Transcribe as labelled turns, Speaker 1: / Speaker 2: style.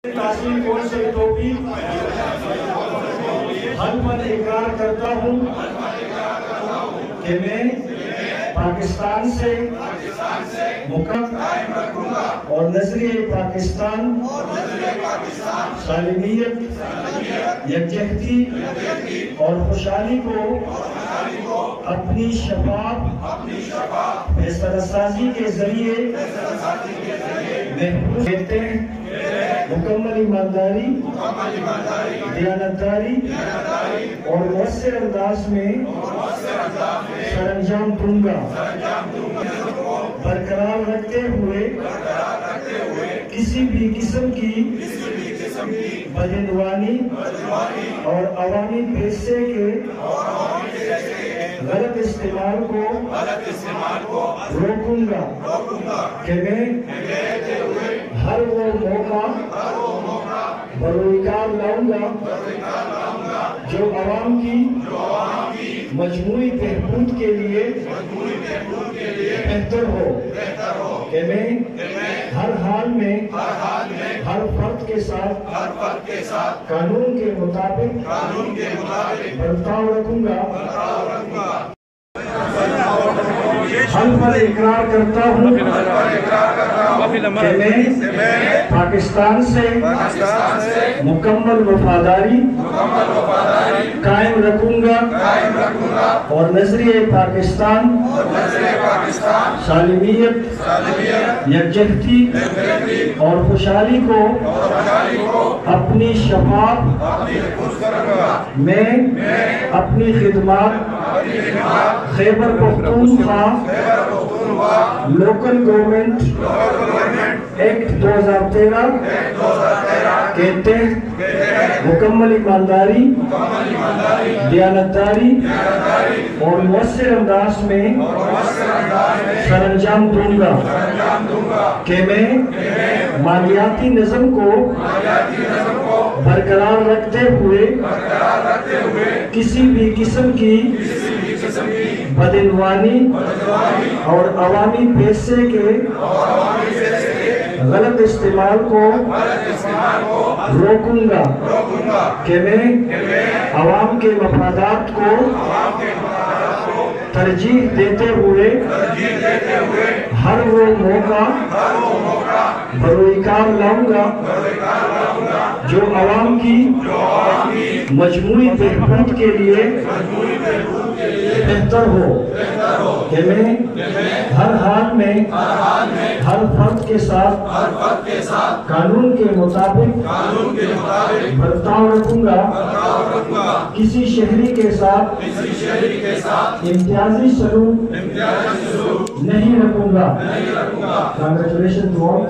Speaker 1: تحصیل course سے توفیق حل پر اقرار کرتا ہوں کہ میں پاکستان سے مقام اور نظریہ پاکستان سالمیت یکجہتی اور خوشحالی کو اپنی شفاف فیصلہ سازی کے ذریعے محفوظ دیتے ہیں، مکمل ایمانداری، دیانتداری اور مؤثر انداز میں سر انجام دوں گا، برقرار رکھتے ہوئے کسی بھی قسم کی بدعنوانی اور عوامی پیسے کے غلط استعمال کو روکوں گا کہ میں ہر وہ موقع بروئے کار لاؤں گا جو عوام کی مجموعی بہبود کے لیے بہتر ہو، کہ میں ہر حال میں ہر فرد کے ساتھ قانون کے مطابق برتاؤ رکھوں گا۔ حل پر اقرار کرتا ہوں کہ میں پاکستان سے مکمل وفاداری قائم رکھوں گا اور نظریہ پاکستان سالمیت یکجہتی اور خوشحالی کو اپنی شفاف میں اپنی خدمات Khyber Pakhtunkhwa local government act 2013 کے تحت مکمل ایمانداری، دیانتداری اور مؤثر انداز میں سر انجام دوں گا کہ میں مالیاتی نظم کو برقرار رکھتے ہوئے کسی بھی قسم کی بدعنوانی اور عوامی پیسے کے غلط استعمال کو روکوں گا کہ میں عوام کے مفادات کو ترجیح دیتے ہوئے ہر وہ موقع بروئے کار لاؤں گا جو عوام کی مجموعی بہبود کے لیے بہتر ہو، کہ میں ہر حال میں ہر فرد کے ساتھ قانون کے مطابق برتاؤ رکھوں گا، کسی شہری کے ساتھ امتیازی سلوک نہیں رکھوں گا۔ Congratulations to all.